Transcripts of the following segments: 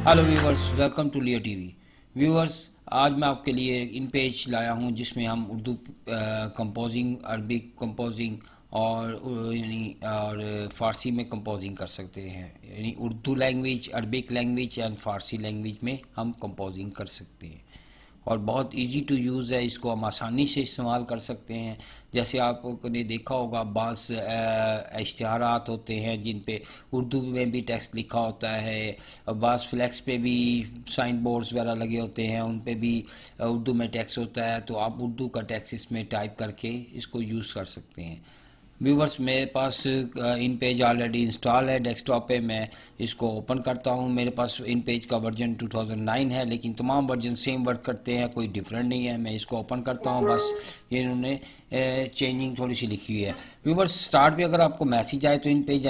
Hello viewers, welcome to Leo TV. Viewers, आज मैं आपके लिए इन पेज लाया हूं जिसमें हम उर्दू कंपोजिंग, अरबिक कंपोजिंग और फ़ारसी में कंपोजिंग कर सकते हैं। यानी Urdu language, Arabic language and Farsi language में हम कंपोजिंग कर सकते हैं और बहुत इजी टू यूज़ है। इसको हम आसानी से इस्तेमाल कर सकते हैं। जैसे आपने देखा होगा, बाज़ इश्तिहारात होते हैं जिन पे उर्दू में भी टेक्स्ट लिखा होता है, बाज़ फ्लैक्स पे भी साइन बोर्ड्स वगैरह लगे होते हैं, उन पे भी उर्दू में टेक्स्ट होता है। तो आप उर्दू का टेक्स्ट इसमें टाइप करके इसको यूज़ कर सकते हैं। व्यूवर्स, मेरे पास इन पेज ऑलरेडी इंस्टॉल है डेस्कटॉप पे। मैं इसको ओपन करता हूँ। मेरे पास इन पेज का वर्जन 2009 है, लेकिन तमाम वर्जन सेम वर्क करते हैं, कोई डिफरेंट नहीं है। मैं इसको ओपन करता हूँ, बस ये इन्होंने चेंजिंग थोड़ी सी लिखी हुई है। व्यूवर्स, स्टार्ट पे अगर आपको मैसेज आए तो इन पेज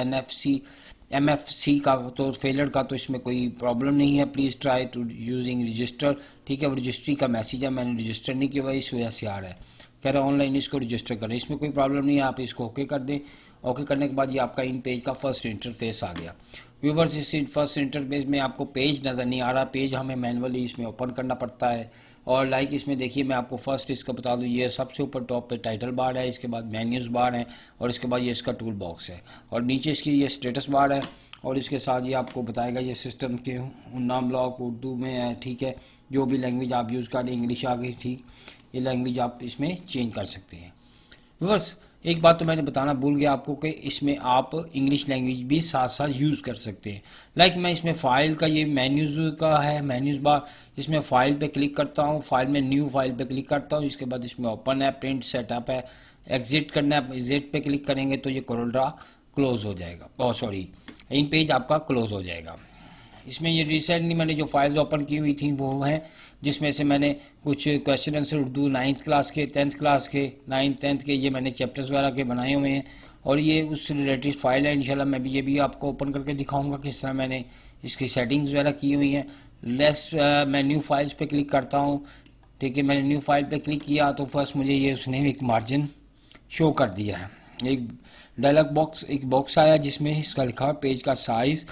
MFC का तो फेलर का तो इसमें कोई प्रॉब्लम नहीं है। Please try to using register. ठीक है, वो रजिस्ट्री का मैसेज है, मैंने रजिस्टर नहीं किया हुआ, इस वजह से आ रहा है। कह रहा है ऑनलाइन इसको रजिस्टर करें, इसमें कोई प्रॉब्लम नहीं है। आप इसको ओके कर दें। ओके करने के बाद ये आपका इन पेज का फर्स्ट इंटरफेस आ गया। व्यूवर्स, इस फर्स्ट इंटरफेस में आपको पेज नज़र नहीं आ रहा। पेज हमें मैनुअली इसमें ओपन करना पड़ता है। और लाइक इसमें देखिए, मैं आपको फर्स्ट इसका बता दूं, ये सबसे ऊपर टॉप पे टाइटल बार है, इसके बाद मेन्यूज़ बार है और इसके बाद ये इसका टूल बॉक्स है और नीचे इसकी ये स्टेटस बार है और इसके साथ ये आपको बताएगा ये सिस्टम के नाम ब्लॉक उर्दू में है। ठीक है, जो भी लैंग्वेज आप यूज़ करें, इंग्लिश आ गई, ठीक, ये लैंग्वेज आप इसमें चेंज कर सकते हैं। बस एक बात तो मैंने बताना भूल गया आपको कि इसमें आप इंग्लिश लैंग्वेज भी साथ साथ यूज़ कर सकते हैं। लाइक मैं इसमें फ़ाइल का, ये मेन्यूज़ का है, मेन्यूज़ बार, इसमें फ़ाइल पे क्लिक करता हूँ, फाइल में न्यू फाइल पे क्लिक करता हूँ। इसके बाद इसमें ओपन है, प्रिंट सेटअप है, एग्जिट करना है। एग्जिट पे क्लिक करेंगे तो ये कोरोल्ड्रा क्लोज हो जाएगा, सॉरी, इन पेज आपका क्लोज हो जाएगा। इसमें ये रिसेंटली मैंने जो फाइल्स ओपन की हुई थी वो हैं, जिसमें से मैंने कुछ question answer Urdu 9th class के, 10th क्लास के, 9th 10th के, ये मैंने चैप्टर्स वगैरह के बनाए हुए हैं और ये उस रिलेटेड फाइल है। इंशाल्लाह मैं भी ये भी आपको ओपन करके दिखाऊंगा किस तरह मैंने इसकी सेटिंग्स वगैरह की हुई हैं। मैं न्यू फाइल्स पे क्लिक करता हूँ। ठीक है, मैंने न्यू फाइल पे क्लिक किया तो फर्स्ट मुझे ये उसने एक मार्जिन शो कर दिया है। एक डायलॉग बॉक्स, एक बॉक्स आया जिसमें इसका लिखा है पेज का साइज़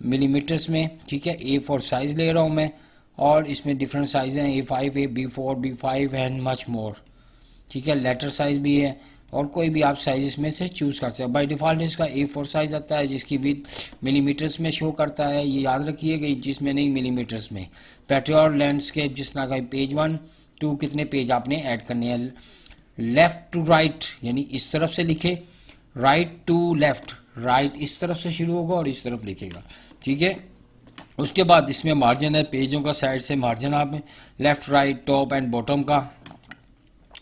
मिलीमीटर्स में। ठीक है, A4 साइज़ ले रहा हूँ मैं और इसमें डिफरेंट साइज़ हैं, A5 है, B4, B5 and much more. ठीक है, लेटर साइज़ भी है और कोई भी आप साइज इसमें से चूज़ कर सकते हैं। बाय डिफ़ॉल्ट इसका A4 साइज़ आता है जिसकी विद मिलीमीटर्स में शो करता है, ये याद रखिएगा, इंचेस में नहीं, मिलीमीटर्स में। पैट्रियट लैंडस्केप जिस तरह का पेज 1 2 कितने पेज आपने ऐड करने हैं। लेफ़्ट टू राइट यानी इस तरफ से लिखे, राइट टू लेफ़्ट, राइट इस तरफ से शुरू होगा और इस तरफ लिखेगा। ठीक है, उसके बाद इसमें मार्जिन है, पेजों का साइड से मार्जिन आप left right top and bottom का।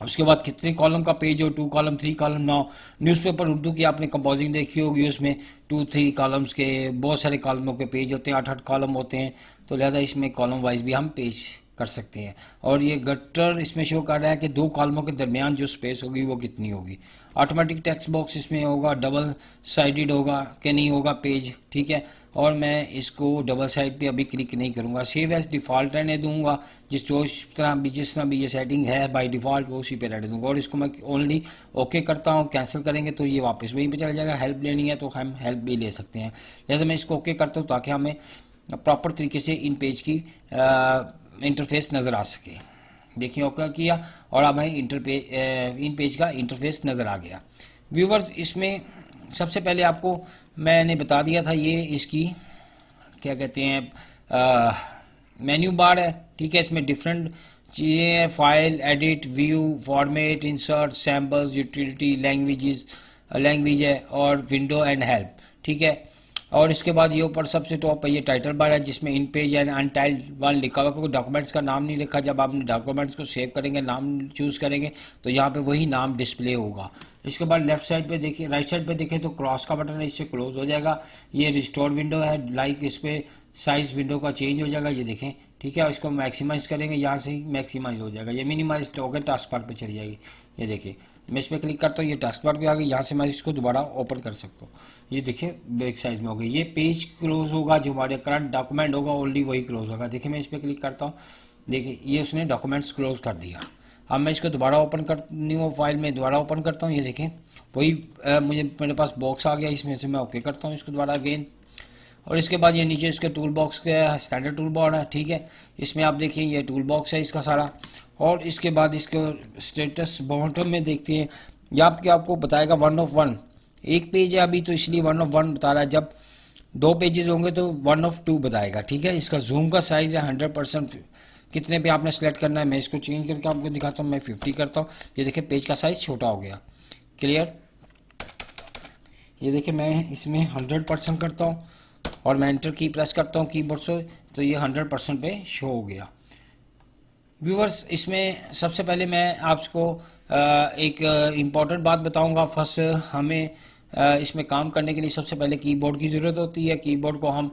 उसके बाद कितने कॉलम का पेज हो, 2 column 3 column. Now newspaper Urdu की आपने कंपोजिंग देखी होगी, उसमें 2-3 कॉलम्स के बहुत सारे कॉलमों के पेज होते हैं, 8-8 कॉलम होते हैं, तो लिहाजा इसमें कॉलम वाइज भी हम पेज कर सकते हैं। और ये गटर इसमें शो कर रहा है कि 2 कॉलमों के दरमियान जो स्पेस होगी वो कितनी होगी। ऑटोमेटिक टेक्स्ट बॉक्स इसमें होगा, डबल साइडेड होगा कि नहीं होगा पेज। ठीक है, और मैं इसको डबल साइड पे अभी क्लिक नहीं करूंगा, सेव एज डिफ़ॉल्ट रहने दूंगा। जिस तरह भी ये सेटिंग है बाय डिफ़ॉल्ट वो उसी पे रहने दूंगा और इसको मैं ओनली ओके करता हूँ। कैंसिल करेंगे तो ये वापस वहीं पे चला जाएगा। हेल्प लेनी है तो हम हेल्प भी ले सकते हैं। लिहाजा मैं इसको ओके करता हूँ ताकि हमें प्रॉपर तरीके से इन पेज की इंटरफेस नज़र आ सके। देखिए, ओके किया और अब हमें इन पेज का इंटरफेस नज़र आ गया। व्यूवर्स, इसमें सबसे पहले आपको मैंने बता दिया था, ये इसकी क्या कहते हैं, मेन्यू बार है। ठीक है, इसमें डिफरेंट चीज़ें हैं, file, edit, view, format, insert, samples, utility, language है और विंडो एंड हेल्प। ठीक है, और इसके बाद ये ऊपर सबसे टॉप पर ये टाइटल बार है जिसमें इन पेज एंड अनटाइल्ड 1 लिखा हुआ, क्योंकि डॉक्यूमेंट्स का नाम नहीं लिखा। जब आप डॉक्यूमेंट्स को सेव करेंगे, नाम चूज़ करेंगे तो यहाँ पे वही नाम डिस्प्ले होगा। इसके बाद लेफ्ट साइड पे देखिए, राइट साइड पे देखें तो क्रॉस का बटन है, इससे क्लोज हो जाएगा। ये रिस्टोर विंडो है, लाइक इस पर साइज विंडो का चेंज हो जाएगा, ये देखें। ठीक है, इसको मैक्सिमाइज करेंगे, यहाँ से ही मैक्सिमाइज हो जाएगा। ये मिनिमाइज होकर टास्क बार पर चली जाएगी। ये देखिए, मैं इस पर क्लिक करता हूँ, ये टास्क बार पे आ गई, यहाँ से मैं इसको दोबारा ओपन कर सकता हूँ। ये देखिए बैक साइज में हो गई। ये पेज क्लोज होगा, जो हमारे करंट डॉक्यूमेंट होगा ओनली वही क्लोज होगा। देखिए, मैं इस पर क्लिक करता हूँ, देखिए ये उसने डॉक्यूमेंट्स क्लोज कर दिया। अब मैं इसको दोबारा ओपन कर, न्यू फाइल में दोबारा ओपन करता हूँ, ये देखें वही मेरे पास बॉक्स आ गया, इसमें से मैं ओके करता हूँ इसको दोबारा अगेन। और इसके बाद ये नीचे इसके टूल बॉक्स का स्टैंडर्ड टूल बार है, ठीक है। इसमें आप देखिए ये टूल बॉक्स है इसका सारा, और इसके बाद इसको स्टेटस बॉटम में देखते हैं, यहाँ पे आपको बताएगा 1 of 1, एक पेज है अभी तो इसलिए 1 of 1 बता रहा है, जब 2 पेजेस होंगे तो 1 of 2 बताएगा, ठीक है। इसका जूम का साइज है 100%, कितने पे आपने सेलेक्ट करना है, मैं इसको चेंज करके आपको दिखाता हूँ, मैं 50 करता हूँ, ये देखिए पेज का साइज छोटा हो गया, क्लियर। ये देखिए मैं इसमें 100% करता हूँ और मैं एंटर की प्रेस करता हूँ कीबोर्ड से, तो ये 100% पे शो हो गया। व्यूवर्स, इसमें सबसे पहले मैं आपको एक इम्पॉर्टेंट बात बताऊंगा। फर्स्ट हमें इसमें काम करने के लिए सबसे पहले कीबोर्ड की ज़रूरत होती है। कीबोर्ड को हम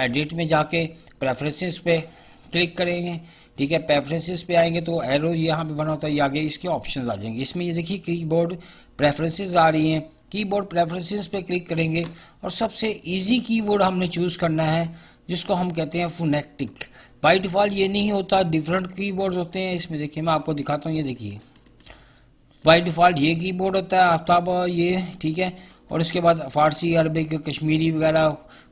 एडिट में जाके प्रेफरेंसेस पे क्लिक करेंगे, ठीक है। प्रेफरेंसेस पे आएंगे तो एरो यहाँ पे बना होता है, ये आगे इसके ऑप्शंस आ जाएंगे। इसमें ये देखिए कीबोर्ड प्रेफरेंसेस आ रही हैं, कीबोर्ड प्रेफरेंसेस पे क्लिक करेंगे और सबसे इजी कीबोर्ड हमने चूज़ करना है जिसको हम कहते हैं फोनेटिक। बाय डिफ़ॉल्ट ये नहीं होता, डिफरेंट कीबोर्ड्स होते हैं। इसमें देखिए मैं आपको दिखाता हूँ, ये देखिए बाय डिफ़ॉल्ट ये कीबोर्ड होता है आफ्ताब, ये ठीक है। और इसके बाद फारसी, अरबिक, कश्मीरी वगैरह,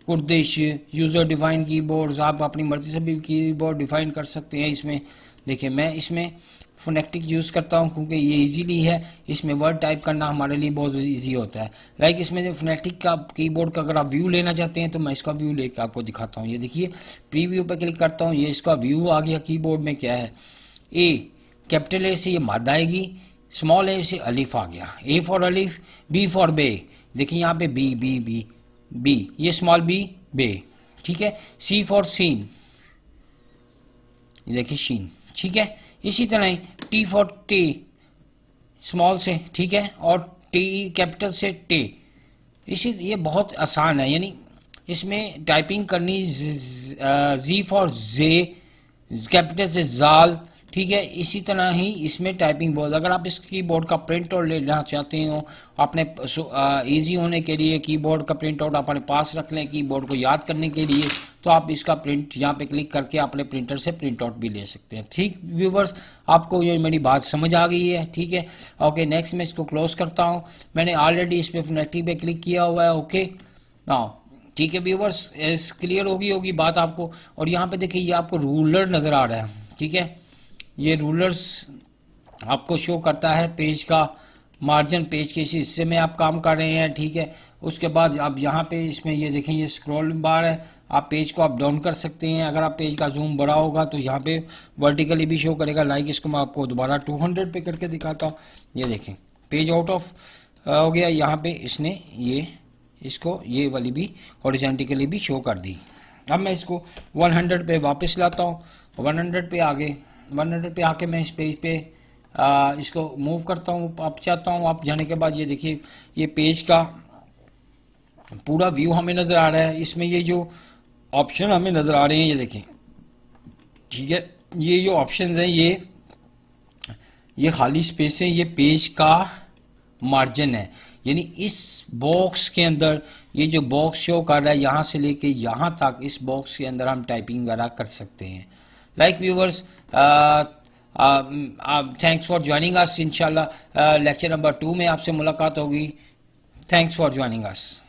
कुर्दिश, यूज़र डिफाइन कीबोर्ड्स, आप अपनी मर्ज़ी से भी कीबोर्ड डिफाइन कर सकते हैं। इसमें देखिए मैं इसमें फोनेटिक यूज़ करता हूँ क्योंकि ये इजीली है, इसमें वर्ड टाइप करना हमारे लिए बहुत इजी होता है। लाइक इसमें फोनेटिक का कीबोर्ड का अगर आप व्यू लेना चाहते हैं तो मैं इसका व्यू लेकर आपको दिखाता हूँ। ये देखिए प्रीव्यू पे क्लिक करता हूँ, ये इसका व्यू आ गया कीबोर्ड में। क्या है, ए कैपिटल ए से ये मादा आएगी, स्मॉल ए से अलिफ आ गया, ए फॉर अलिफ, बी फॉर बे, देखिए यहाँ पे बी बी बी बी, ये स्मॉल बी बे, ठीक है। सी फॉर सीन, ये देखिए शीन, ठीक है। इसी तरह ही टी फॉर टी, स्मॉल से, ठीक है, और टी कैपिटल से टे। इसी ये बहुत आसान है, यानी इसमें टाइपिंग करनी, जी फॉर जे कैपिटल से जाल, ठीक है। इसी तरह ही इसमें टाइपिंग बहुत, अगर आप इस कीबोर्ड का प्रिंट आउट लेना चाहते हो अपने इजी होने के लिए, कीबोर्ड का प्रिंट आउट अपने पास रख लें कीबोर्ड को याद करने के लिए, तो आप इसका प्रिंट यहाँ पे क्लिक करके अपने प्रिंटर से प्रिंट आउट भी ले सकते हैं। ठीक व्यूवर्स, आपको ये मेरी बात समझ आ गई है, ठीक है। ओके, नेक्स्ट मैं इसको क्लोज करता हूँ। मैंने ऑलरेडी इस पर फोनेटिक पे क्लिक किया हुआ है। ओके नाउ, ठीक है व्यूवर्स, इस क्लियर होगी बात आपको। और यहाँ पे देखिए ये आपको रूलर नज़र आ रहा है, ठीक है। ये रूलर्स आपको शो करता है पेज का मार्जिन, पेज के इस हिस्से में आप काम कर रहे हैं, ठीक है। उसके बाद आप यहाँ पे इसमें ये देखें, ये स्क्रॉल बार है, आप पेज को अप डाउन कर सकते हैं। अगर आप पेज का जूम बड़ा होगा तो यहाँ पे वर्टिकली भी शो करेगा। लाइक इसको मैं आपको दोबारा 200 पे करके दिखाता हूँ। ये देखें पेज आउट ऑफ हो गया, यहाँ पे इसने ये इसको ये वाली भी हॉरिजॉन्टली भी शो कर दी। अब मैं इसको 100 पे वापस लाता हूँ, 100 पे आगे 100 पे आके मैं इस पेज पे इसको मूव करता हूँ, आप चाहता हूँ। आप जाने के बाद ये देखिए ये पेज का पूरा व्यू हमें नज़र आ रहा है। इसमें ये जो ऑप्शन हमें नज़र आ रहे हैं, ये देखें, ठीक है। ये जो ऑप्शन हैं ये खाली स्पेस है, ये पेज का मार्जिन है, यानी इस बॉक्स के अंदर ये जो बॉक्स शो कर रहा है यहाँ से लेके यहाँ तक, इस बॉक्स के अंदर हम टाइपिंग वगैरह कर सकते हैं। Like viewers, thanks for joining us. इंशाल्लाह लेक्चर नंबर 2 में आपसे मुलाकात होगी। Thanks for joining us.